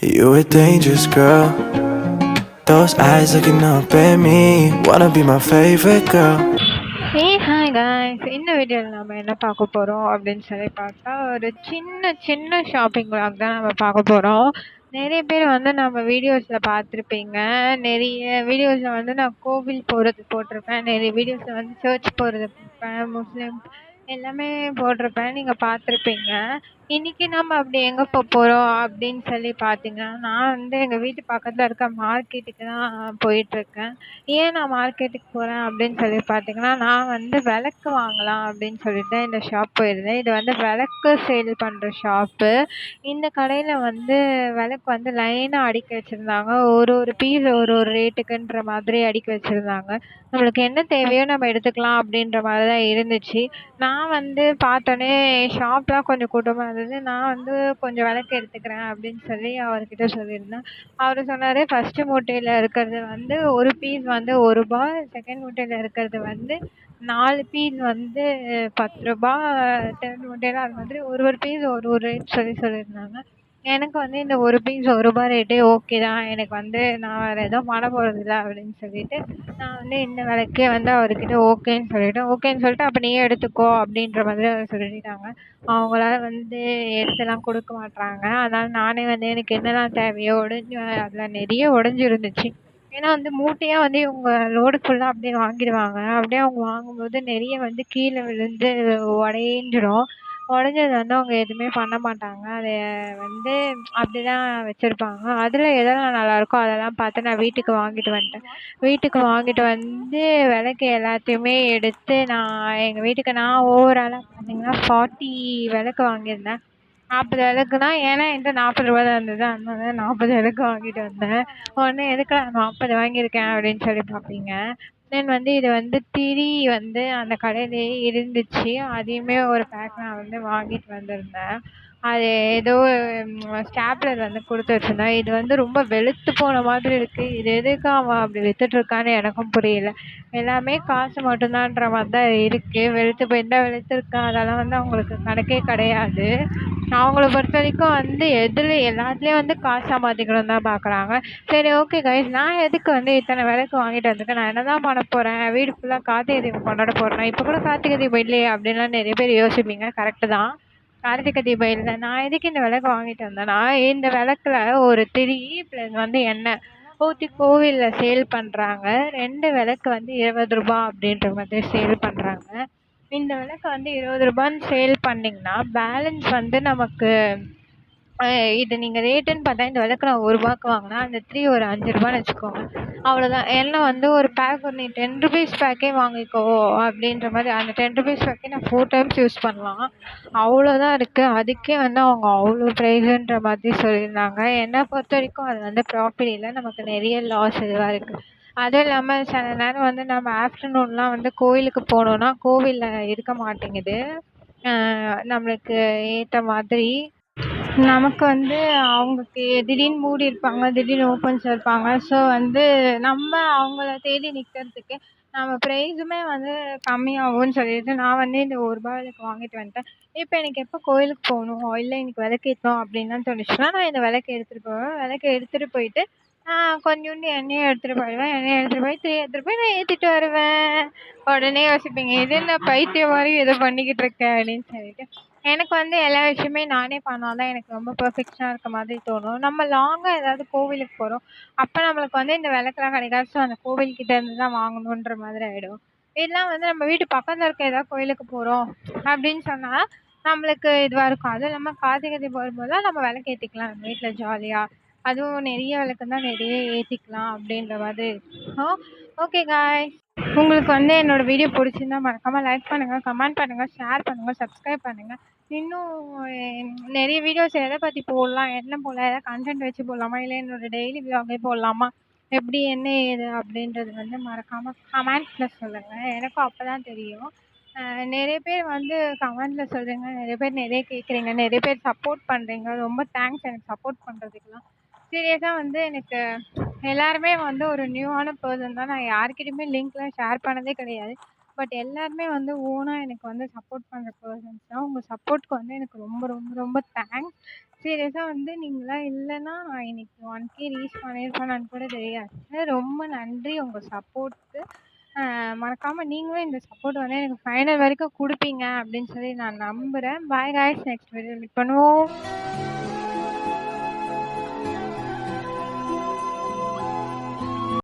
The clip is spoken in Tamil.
You a dangerous girl. Those eyes looking up at me. Wanna be my favorite girl. Hey hi guys, இந்த வீடியோவில் நம்ம என்ன பார்க்க போகிறோம் அப்படின்னு சொல்லி பார்த்தா ஒரு சின்ன சின்ன ஷாப்பிங் vlog தான் நம்ம பார்க்க போகிறோம். நிறைய பேர் வந்து நம்ம வீடியோஸில் பார்த்துருப்பீங்க. நிறைய வீடியோஸில் வந்து நான் கோவில் போகிறது போட்டிருப்பேன், நிறைய வீடியோஸில் வந்து சர்ச் போகிறது போட்டிருப்பேன், முஸ்லீம் எல்லாமே போட்டிருப்பேன், நீங்கள் பார்த்துருப்பீங்க. இன்னைக்கு நம்ம அப்படி எங்கே போகிறோம் அப்படின்னு சொல்லி பார்த்தீங்கன்னா, நான் வந்து எங்கள் வீட்டு பக்கத்தில் இருக்க மார்க்கெட்டுக்கு தான் போயிட்டுருக்கேன். ஏன் நான் மார்க்கெட்டுக்கு போகிறேன் அப்படின்னு சொல்லி பார்த்தீங்கன்னா, நான் வந்து விளக்கு வாங்கலாம் அப்படின்னு சொல்லிட்டு தான் இந்த ஷாப் போயிருந்தேன். இது வந்து விளக்கு சேல் பண்ணுற ஷாப்பு. இந்த கடையில் வந்து விளக்கு வந்து லைனாக அடுக்கி வச்சுருந்தாங்க. ஒரு ஒரு பீஸ் ஒரு ஒரு ரேட்டுக்குன்ற மாதிரி அடுக்கி வச்சுருந்தாங்க. நம்மளுக்கு என்ன தேவையோ நம்ம எடுத்துக்கலாம் அப்படின்ற மாதிரி தான் இருந்துச்சு. நான் வந்து பார்த்தோன்னே ஷாப்லாம் கொஞ்சம் கூட்டமாக இருந்தது. நான் வந்து கொஞ்சம் விளக்கு எடுத்துக்கிறேன் அப்படின்னு சொல்லி அவர்கிட்ட சொல்லியிருந்தேன். அவரு சொன்னாரு, ஃபர்ஸ்ட் மூட்டையில இருக்கிறது வந்து ஒரு பீஸ் வந்து ரூ. 1, செகண்ட் மூட்டையில இருக்கிறது வந்து 4 பீஸ் வந்து ரூ. 10, தேர்ட் மூட்டையில அது மாதிரி ஒரு ஒரு பீஸ் ஒரு ஒரு ரேட் சொல்லியிருந்தாங்க. எனக்கு வந்து இந்த ஒரு பீஸ் ரூ. 1 ரேட்டே ஓகே தான். எனக்கு வந்து நான் வேற எதுவும் பண்ண போறதில்ல அப்படின்னு சொல்லிட்டு, நான் வந்து இந்த விலைக்கே வந்து அவர்கிட்ட ஓகேன்னு சொல்லிட்டேன். ஓகேன்னு சொல்லிட்டு, அப்ப நீயே எடுத்துக்கோ அப்படின்ற மாதிரி அவர் சொல்லிட்டாங்க. அவங்களால வந்து எடுத்துலாம் கொடுக்க மாட்றாங்க. அதனால நானே வந்து எனக்கு என்னலாம் தேவையோ அதுல நிறைய உடைஞ்சிருந்துச்சு. ஏன்னா வந்து மூட்டையா வந்து இவங்க லோடு ஃபுல்லா அப்படியே வாங்கிடுவாங்க. அப்படியே அவங்க வாங்கும்போது நிறைய வந்து கீழ விழுந்து உடைஞ்சிரும். உடைஞ்சது வந்து அவங்க எதுவுமே பண்ண மாட்டாங்க. அத வந்து அப்படிதான் வச்சிருப்பாங்க. அதுல எதெல்லாம் நல்லாயிருக்கோ அதெல்லாம் பார்த்து நான் வீட்டுக்கு வாங்கிட்டு வந்துட்டேன். வீட்டுக்கு வாங்கிட்டு வந்து விளக்கு எல்லாத்தையுமே எடுத்து நான் எங்க வீட்டுக்கு நான் ஓவராலா பார்த்தீங்கன்னா 40 விளக்கு வாங்கியிருந்தேன். 40 விளக்குனா ஏன்னா என்கிட்ட ரூ. 40 தான் இருந்தது. அதனால 40 விளக்கு வாங்கிட்டு வந்தேன். உடனே எதுக்குடா 40 வாங்கியிருக்கேன் அப்படின்னு சொல்லி பார்ப்பீங்க. தென் வந்து இது வந்து திரி வந்து அந்த கடையிலேயே இருந்துச்சு. அதையுமே ஒரு பேக் நான் வந்து வாங்கிட்டு வந்திருந்தேன். அது ஏதோ ஸ்டாப்லர் வந்து கொடுத்து வச்சிருந்தேன். இது வந்து ரொம்ப வெளுத்து போன மாதிரி இருக்கு. இது எதுக்கு அவன் அப்படி வித்துட்டு இருக்கான்னு எனக்கும் புரியல. எல்லாமே காசு மட்டும்தான்ற மாதிரி தான் இருக்கு. வெளுத்து போயிருந்தா வெளுத்துருக்கா அதெல்லாம் வந்து அவங்களுக்கு கணக்கே கிடையாது. அவங்கள பொறுத்தவரைக்கும் வந்து எல்லாத்துலேயும் வந்து காசா மாற்றிக்கணும்னு தான் பார்க்குறாங்க. சரி, ஓகே கைஸ், நான் எதுக்கு வந்து இத்தனை விலைக்கு வாங்கிட்டு வந்திருக்கேன், நான் என்ன தான் பண்ண போகிறேன், வீடு ஃபுல்லாக கார்த்திகை தீபம் கொண்டாட போகிறேன், இப்போ கூட கார்த்திகை தீபம் இல்லையே அப்படின்லாம் நிறைய பேர் யோசிப்பீங்க. கரெக்டு தான், கார்த்திகை தீபம் இல்லை. நான் எதுக்கு இந்த விளக்கு வாங்கிட்டு வந்தேன்னா, இந்த விளக்குல ஒரு திரி ப்ளஸ் வந்து எண்ணெய் ஊற்றி கோவிலில் சேல் பண்ணுறாங்க. 2 விளக்கு வந்து ரூ. 20 அப்படின்ற மாதிரி சேல் பண்ணுறாங்க. இந்த விளக்கு வந்து ரூ. 20ன்னு சேல் பண்ணிங்கன்னா பேலன்ஸ் வந்து நமக்கு இது நீங்கள் ரேட்டுன்னு பார்த்தா இந்த விளக்கு நான் ரூ. 1க்கு வாங்கினா அந்த த்ரீ ஒரு ரூ. 5ன்னு வச்சுக்கோங்க. அவ்வளோதான். ஏன்னா வந்து ஒரு பேக் நீ ₹10 பேக்கே வாங்கிக்கோ அப்படின்ற மாதிரி அந்த ₹10 பேக்கே நான் 4 டைம்ஸ் யூஸ் பண்ணலாம். அவ்வளோதான் இருக்குது. அதுக்கே வந்து அவங்க அவ்வளோ ப்ரைஸுன்ற மாதிரி சொல்லியிருந்தாங்க. என்னை பொறுத்த வரைக்கும் அது வந்து ப்ராஃபிட் இல்லை, நமக்கு நிறைய லாஸ் இதுவாக இருக்குது. அதுவும் இல்லாமல் சில நேரம் வந்து நம்ம ஆஃப்டர்நூன்லாம் வந்து கோயிலுக்கு போனோம்னா கோவிலில் இருக்க மாட்டேங்குது நம்மளுக்கு ஏற்ற மாதிரி. நமக்கு வந்து அவங்க திடீர்னு மூடி இருப்பாங்க, திடீர்னு ஓப்பன்ஸ் இருப்பாங்க. ஸோ வந்து நம்ம அவங்கள தேடி நிற்கிறதுக்கு நம்ம ப்ரைஸுமே வந்து கம்மியாகும்னு சொல்லிட்டு நான் வந்து இந்த ரூ. 1 விளக்கு வாங்கிட்டு வந்துட்டேன். இப்போ எனக்கு எப்போ கோயிலுக்கு போகணும், இல்லை இன்னைக்கு விளக்கேற்றணும் அப்படின்லாம் தோணுச்சுன்னா நான் இந்த விளக்க எடுத்துகிட்டு போவேன். விளக்க எடுத்துகிட்டு போயிட்டு கொஞ்சோண்டு எண்ணெயை எடுத்துகிட்டு போயிடுவேன். எண்ணெயை எடுத்துகிட்டு போய் திரி எடுத்துகிட்டு போய் நான் ஏற்றிட்டு வருவேன். உடனே யோசிப்பீங்க, இது என்ன பைத்தியம் மாதிரி ஏதோ பண்ணிக்கிட்டு இருக்க அப்படின்னு சொல்லிட்டு. எனக்கு வந்து எல்லா விஷயமே நானே பண்ணா தான் எனக்கு ரொம்ப பெர்ஃபெக்ஷனா இருக்க மாதிரி தோணும். நம்ம லாங்கா ஏதாவது கோவிலுக்கு போறோம். அப்ப நம்மளுக்கு வந்து இந்த விளக்குலாம் கிடைக்காது. ஸோ அந்த கோவில் கிட்ட இருந்து தான் வாங்கணுன்ற மாதிரி ஆயிடும். இதெல்லாம் வந்து நம்ம வீட்டு பக்கத்துல இருக்க ஏதாவது கோயிலுக்கு போறோம் அப்படின்னு சொன்னா நம்மளுக்கு இதுவா இருக்கும். அதுவும் இல்லாம கார்த்திகை தீபம் வரும்போதெல்லாம் நம்ம விளக்கு ஏத்திக்கலாம் நம்ம வீட்ல ஜாலியா. அதுவும் நிறைய விளக்கு தான் நிறைய ஏத்திக்கலாம் அப்படின்ற மாதிரி இருக்கும். ஓகே காய்ஸ், உங்களுக்கு வந்து என்னோட வீடியோ பிடிச்சிருந்தா மறக்காம லைக் பண்ணுங்க, கமெண்ட் பண்ணுங்க, ஷேர் பண்ணுங்க, சப்ஸ்கிரைப் பண்ணுங்க. இன்னும் நிறைய வீடியோஸ் எதை பற்றி போடலாம், என்ன போடலாம், எதாவது கண்டென்ட் வச்சு போடலாமா, இல்லை என்னோட டெய்லி விலாகே போடலாமா, எப்படி என்ன ஏது அப்படின்றது வந்து மறக்காம கமெண்ட்ஸில் சொல்லுங்கள். எனக்கும் அப்போ தான் தெரியும். நிறைய பேர் வந்து கமெண்ட்டில் சொல்கிறீங்க, நிறைய பேர் நிறைய கேட்குறீங்க, நிறைய பேர் சப்போர்ட் பண்ணுறீங்க. ரொம்ப தேங்க்ஸ் எனக்கு சப்போர்ட் பண்ணுறதுக்கெலாம். சீரியஸாக வந்து எனக்கு எல்லாருமே வந்து ஒரு நியூவான பர்சன் தான். நான் யார்கிட்டயுமே லிங்க்லாம் ஷேர் பண்ணதே கிடையாது. பட் எல்லாருமே வந்து ஓனா எனக்கு வந்து சப்போர்ட் பண்ற பெர்சன்ஸ் தான். உங்க சப்போர்ட்க்கு வந்து எனக்கு ரொம்ப ரொம்ப ரொம்ப தேங்க்ஸ். சீரியஸா வந்து நீங்கலாம் இல்லன்னா நான் இன்னைக்கு 1K ரீச் பண்ணியிருப்பேனான்னு கூட தெரியாது. ரொம்ப நன்றி உங்க சப்போர்ட்க்கு. மறக்காம நீங்களும் இந்த சப்போர்ட் வந்து எனக்கு ஃபைனல் வரைக்கும் குடுப்பீங்க அப்படின்னு சொல்லி நான் நம்புறேன். பாய் காய்ஸ், நெக்ஸ்ட் வீடியோல மீட் பண்ணுவோம்.